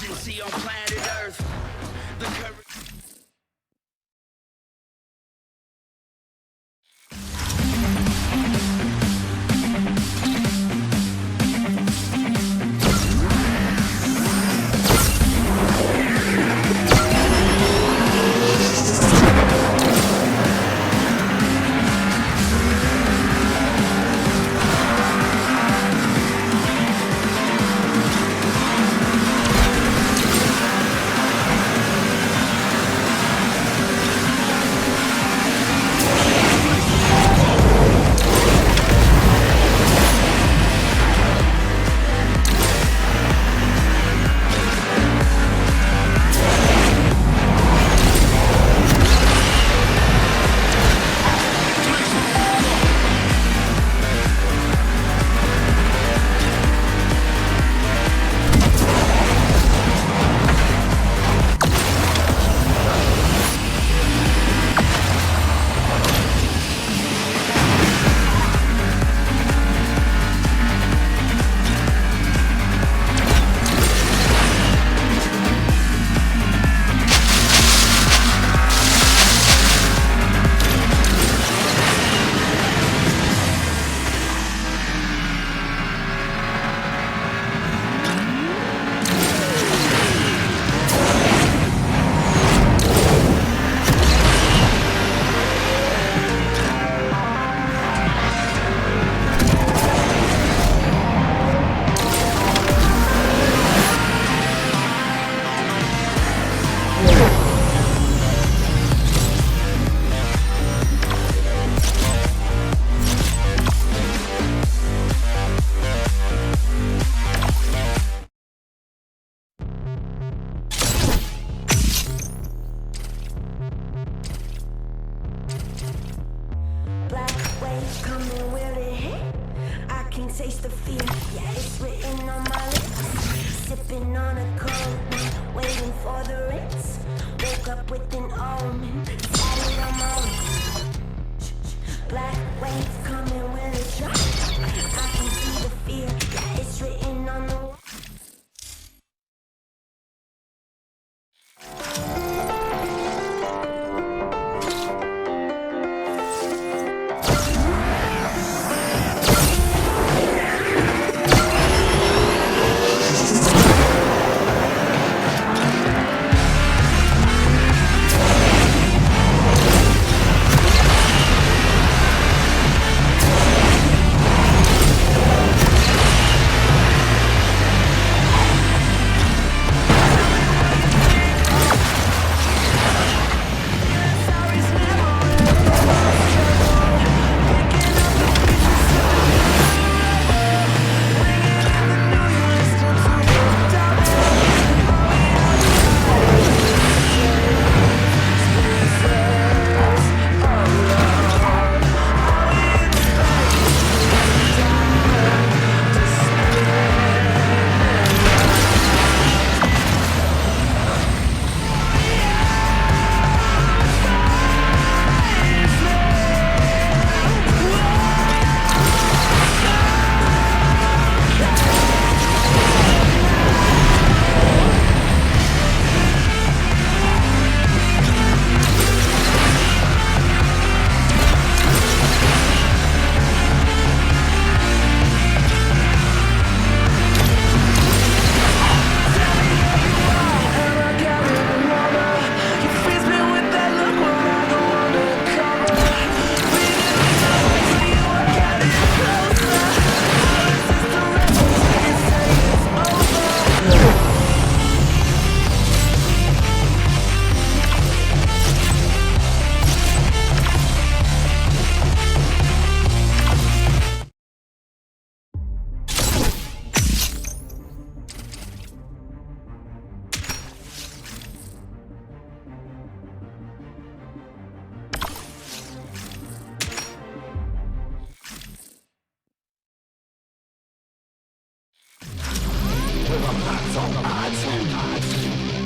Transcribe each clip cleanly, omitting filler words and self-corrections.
emergency on planet Earth. The current coming, will it hit? I can taste the fear, yeah, it's written on my lips. Sipping on a cold one, waiting for the rinse. Woke up with an omen, tatted on my wrist. Black waves coming, will it drop? I can see the fear, yeah, it's written on the wall.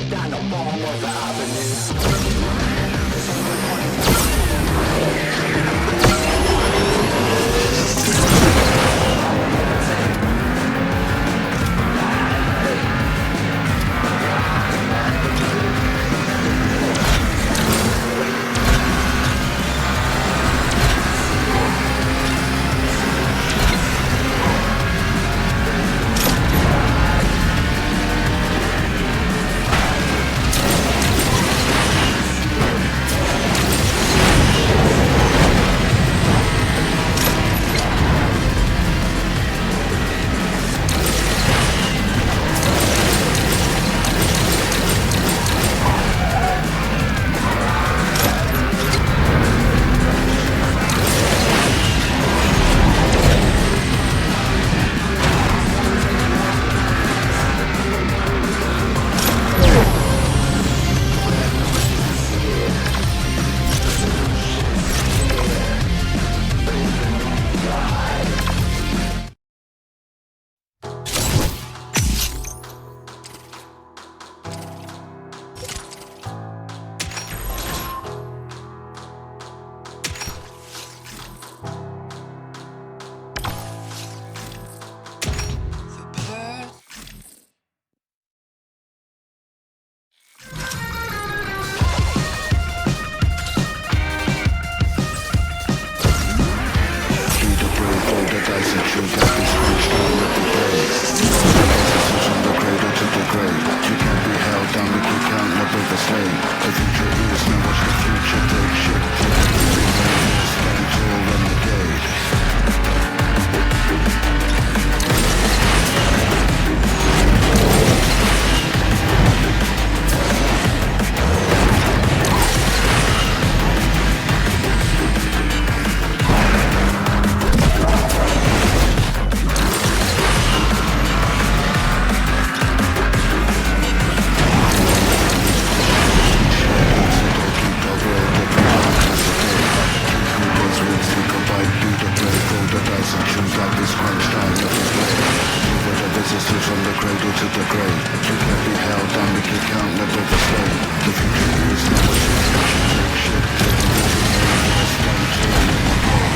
Down the mall of Avenue. cradle to the grave. You can't be held down, make you count, never the same. The future is now a transaction, shit, taking the dream, stone chilling in my blood.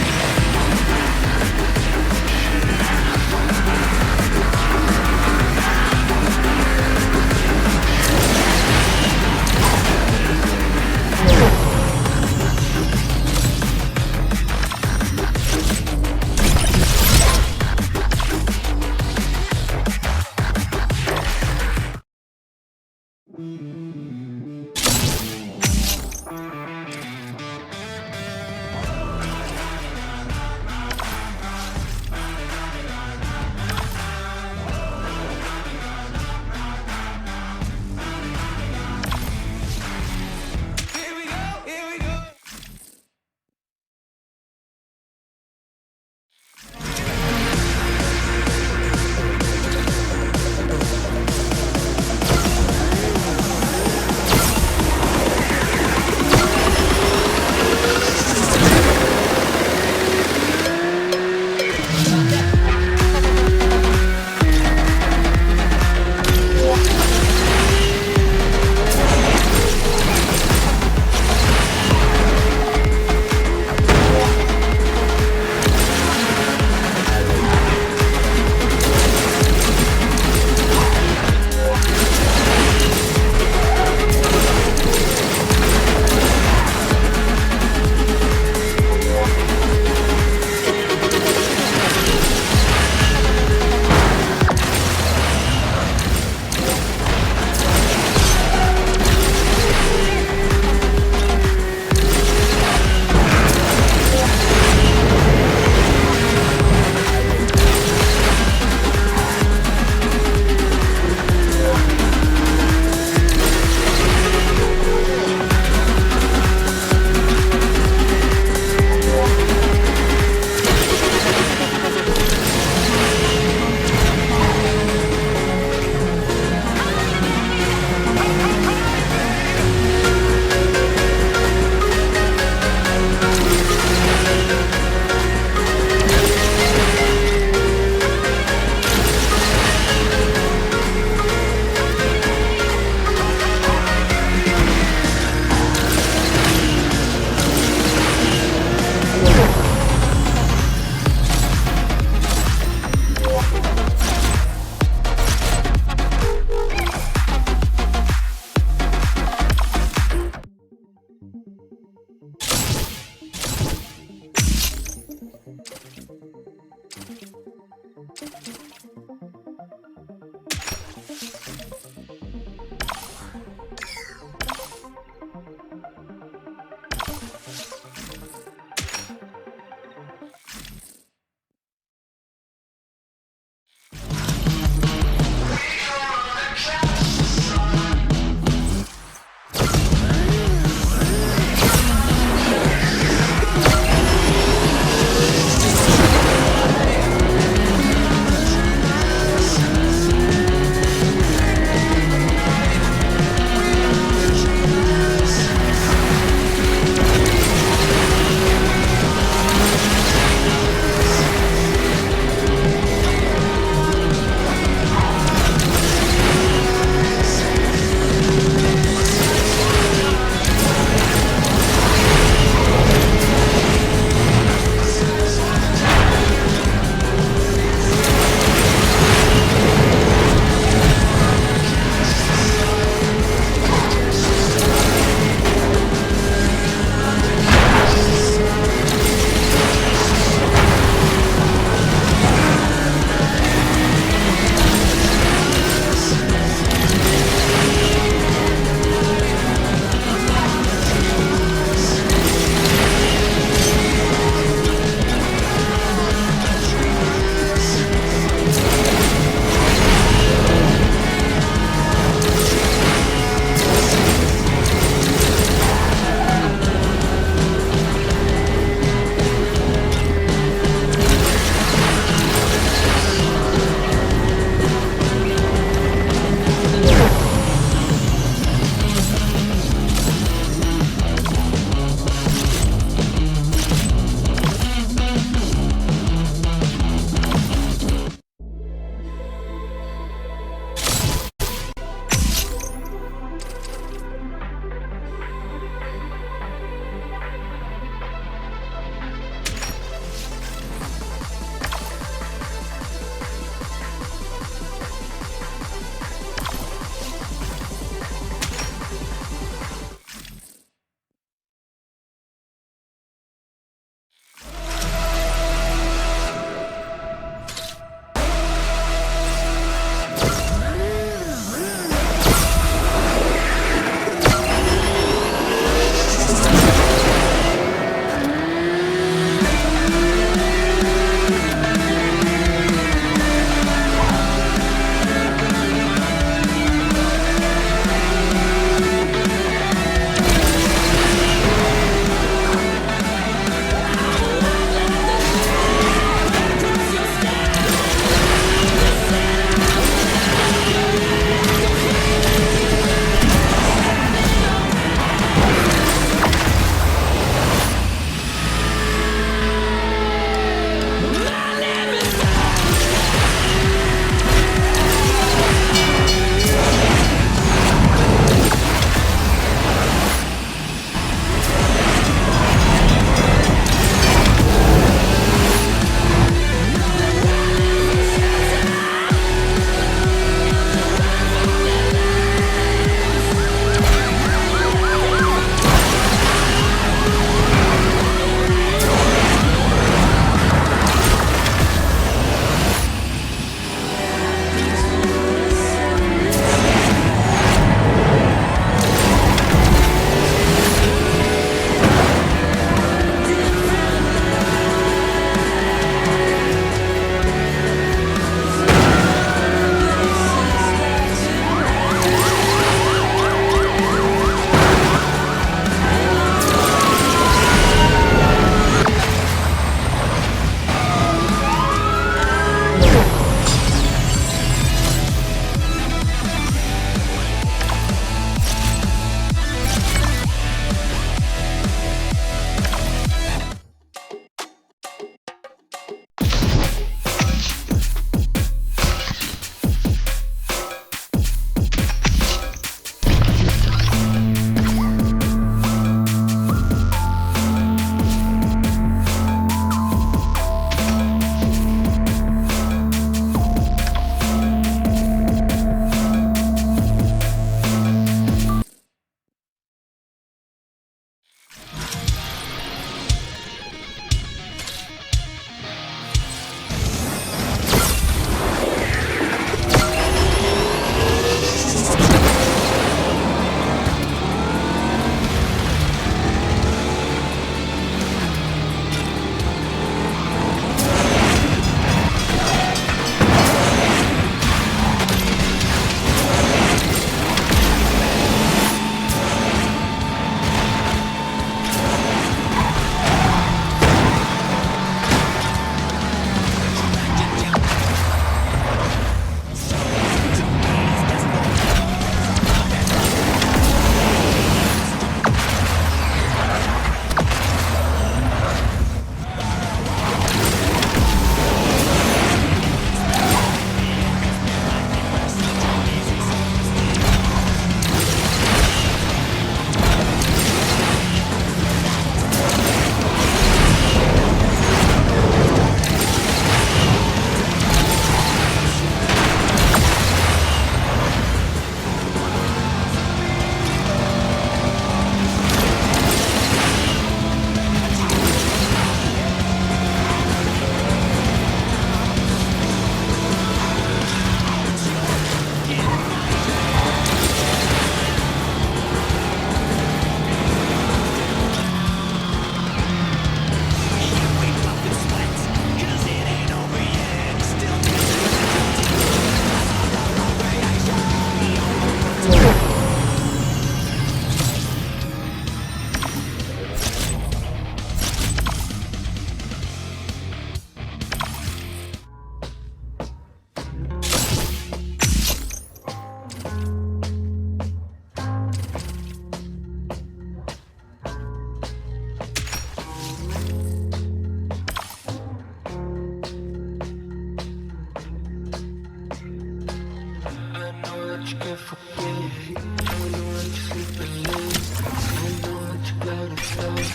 that you can't forget. I know that you're sleeping late. I know that you got a thoughts.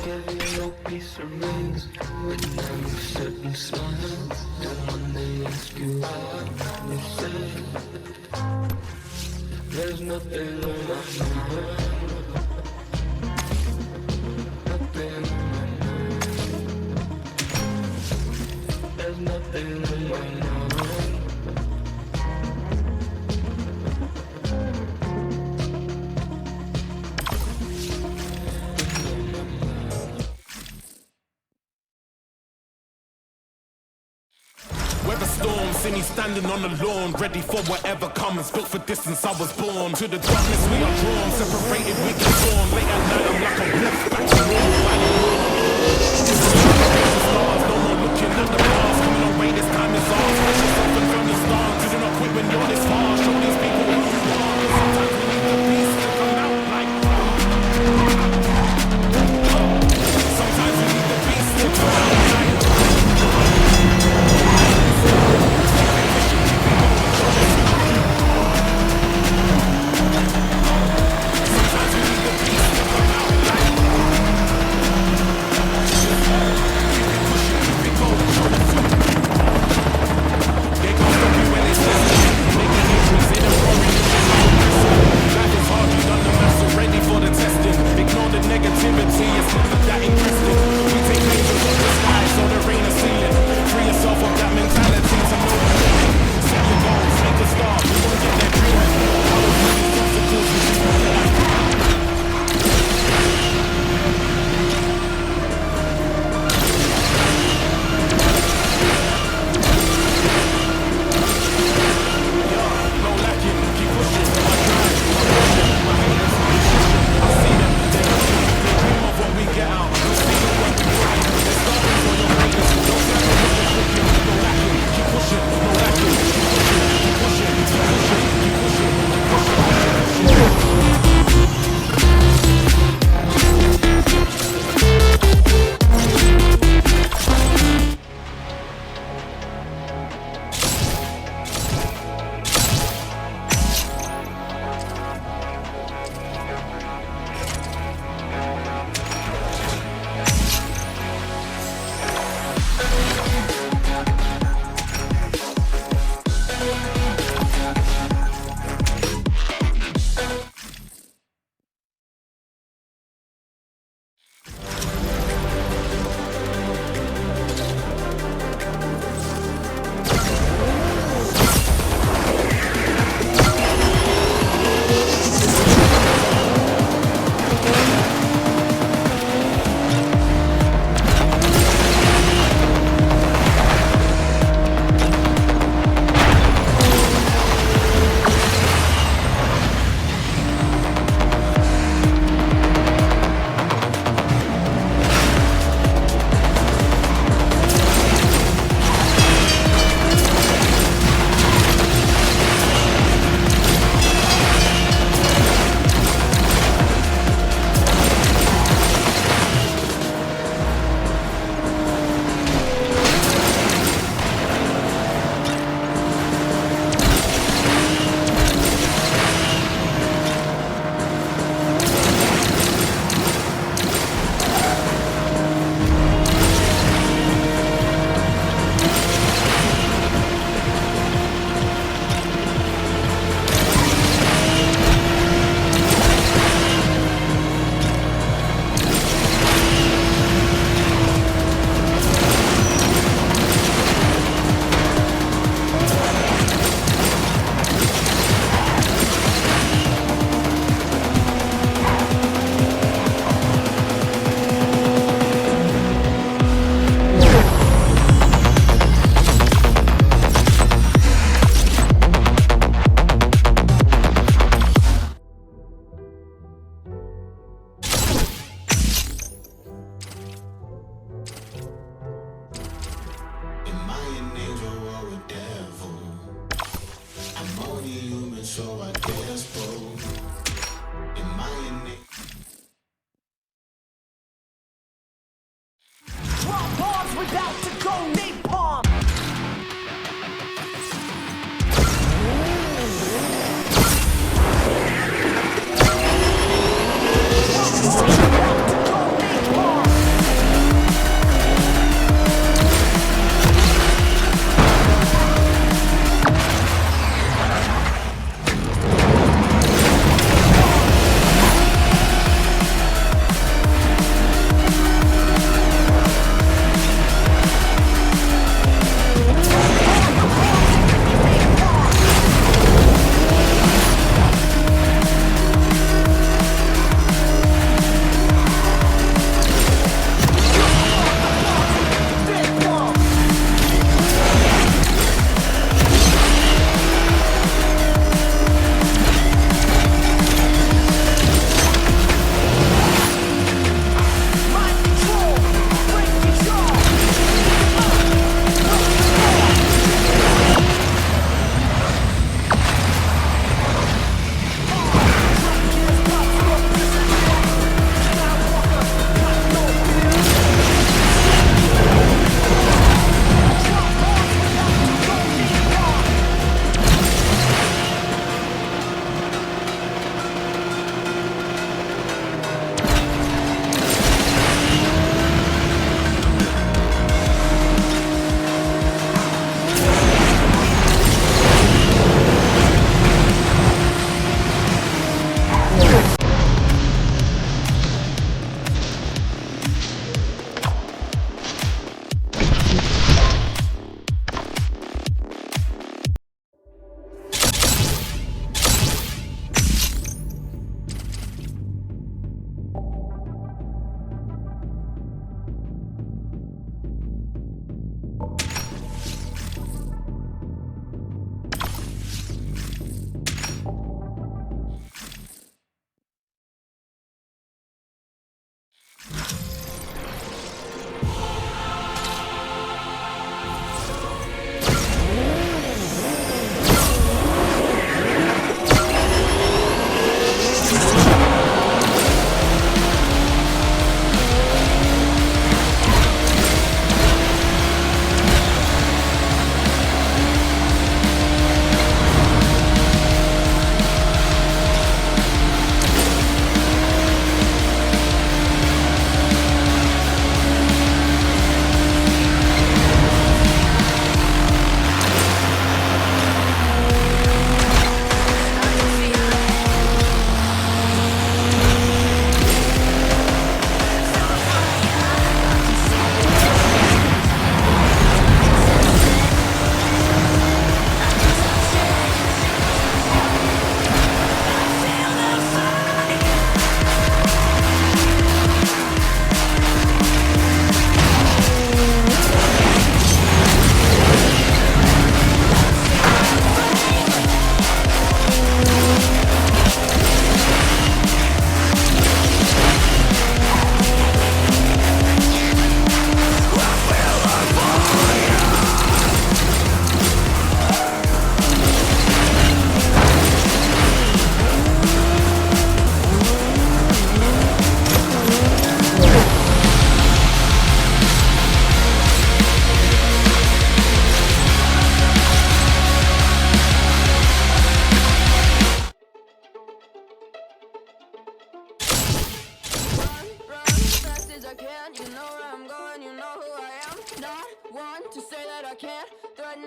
Give you no peace of rings. But now you sit and smile. And when they ask you why, you say there's nothing on my mind. Nothing on my mind. There's nothing on my mind. Weather storm, see me standing on the lawn, ready for whatever comes. Built for distance, I was born. To the darkness we are drawn, separated we get torn. Late at night, I'm like a wolf, back to normal. Stars, no more looking at the past. Coming away, this time is ours. Push yourself and from the stars. You do not quit when you're this far. Show these people who you are. 'Cause sometimes we need the beast to come out like. Sometimes we need the beast to come out like. Ready for the testing. Ignore the negativity, it's never that interesting. We take angels off the sky, so there ain't a ceiling. Free yourself of that mentality to know the limit. Set your goals, make a start, we won't get there dreaming. How will you use obstacles if you won't let us? No lacking, keep pushing, I drive, my haters, I see them, they dream of what we get out. We see the work we put in. They're starting for your greatness. Don't stop the work we're cooking. No lacking, keep pushing. No lacking, keep pushing. Keep pushing, keep pushing, keep pushing, keep pushing.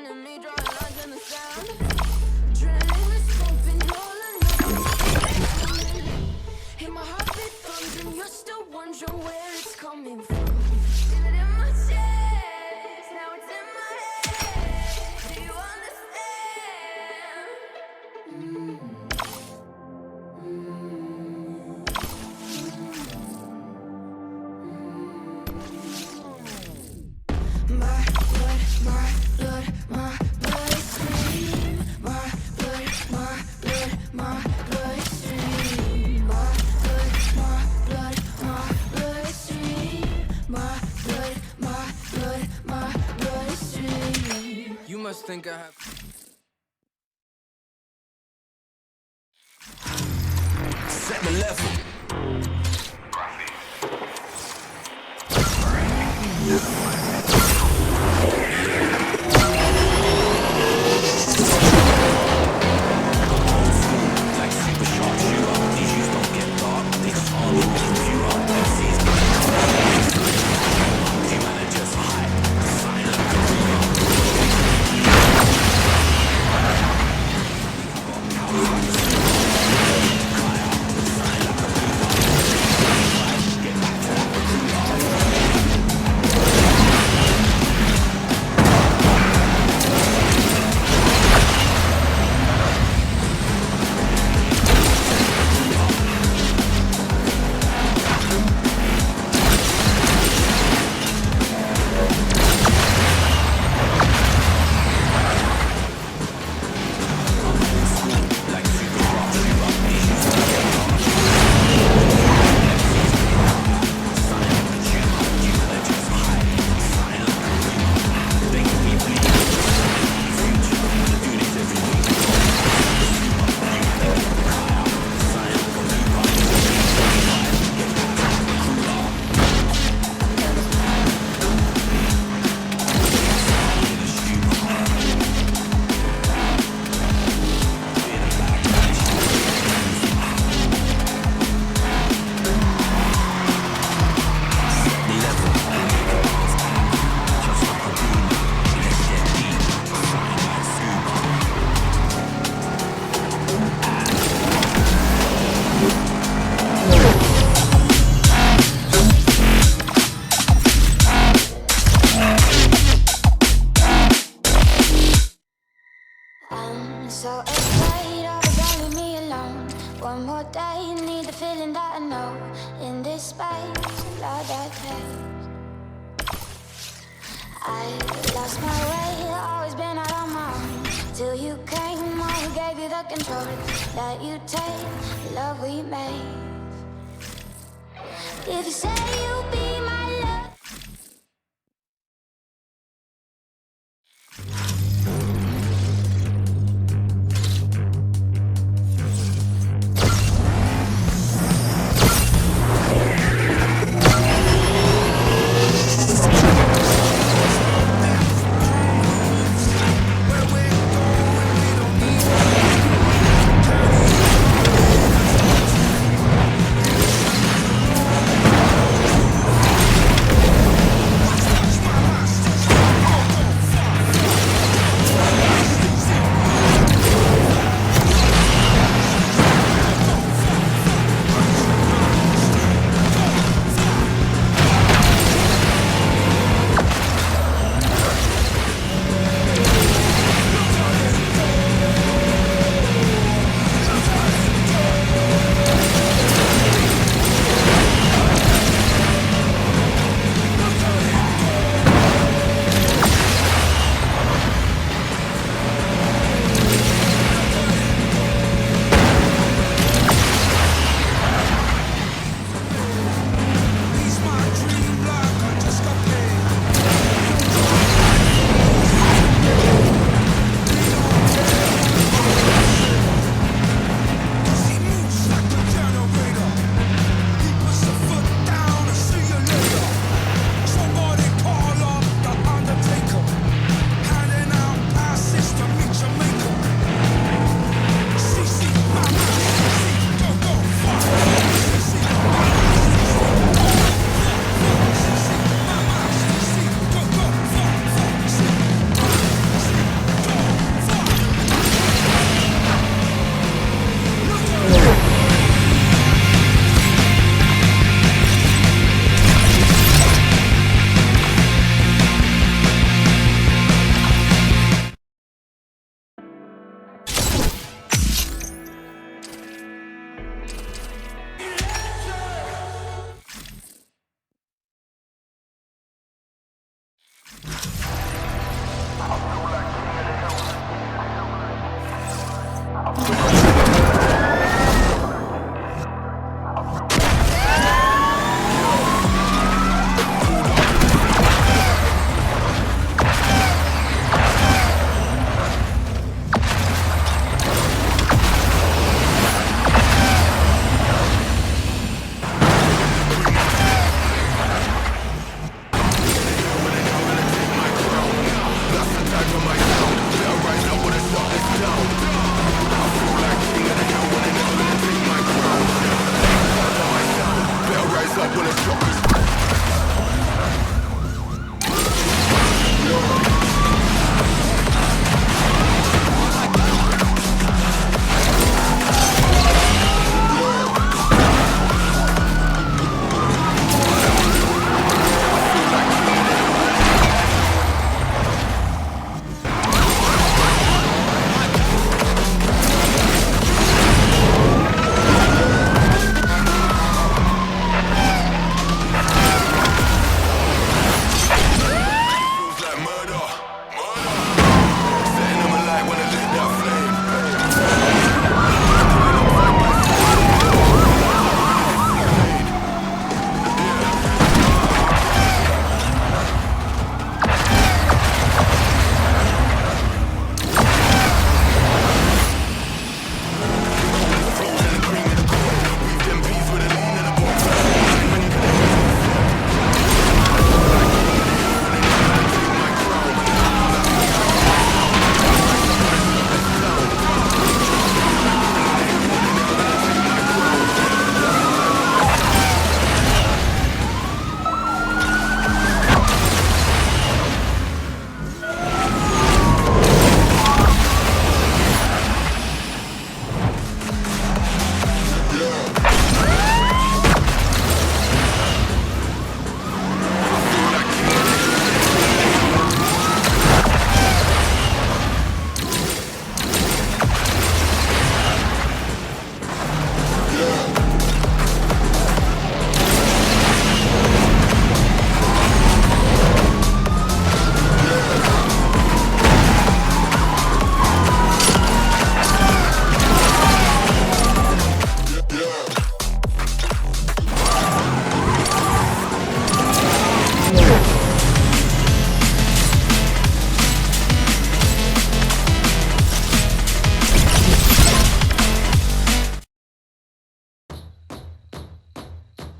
feeling me, drawing lines in the sand. Adrenaline is pumping, all alone. Hear my heartbeat thumping, you're still wondering where it's coming from. Feel it in my chest, now it's in my head. Do you understand? My blood, my blood, my bloodstream. My blood, my blood, my bloodstream. My blood, my blood, my bloodstream. My blood, my blood, my bloodstream. You must think I have. Set the level. Like super sharp shooter, these shoes don't get dark. They just aren't on the computer. MCs get team managers high, silent. I'm so afraid of leaving me alone. One more day, need the feeling that I know. In this space, love that takes. I lost my way, always been out on my own. Till you came, I gave you the control. That you take, the love we made. If you say you'll be my love.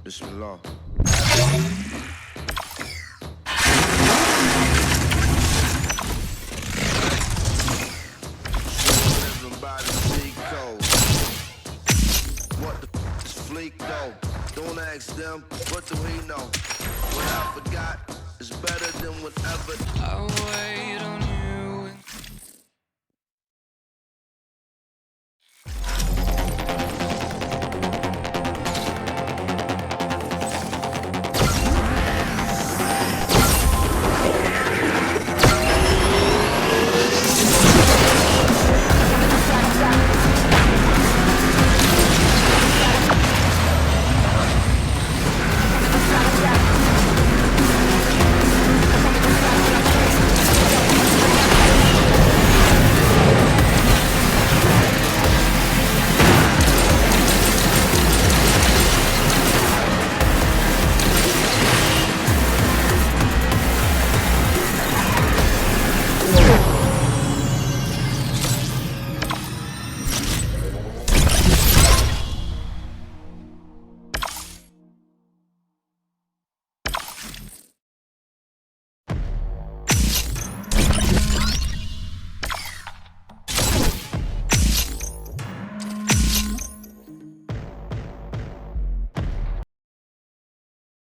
Bismillah. Everybody speak code. What the f is fleek though? Don't ask them, what do we know? What I forgot is better than whatever. I wait on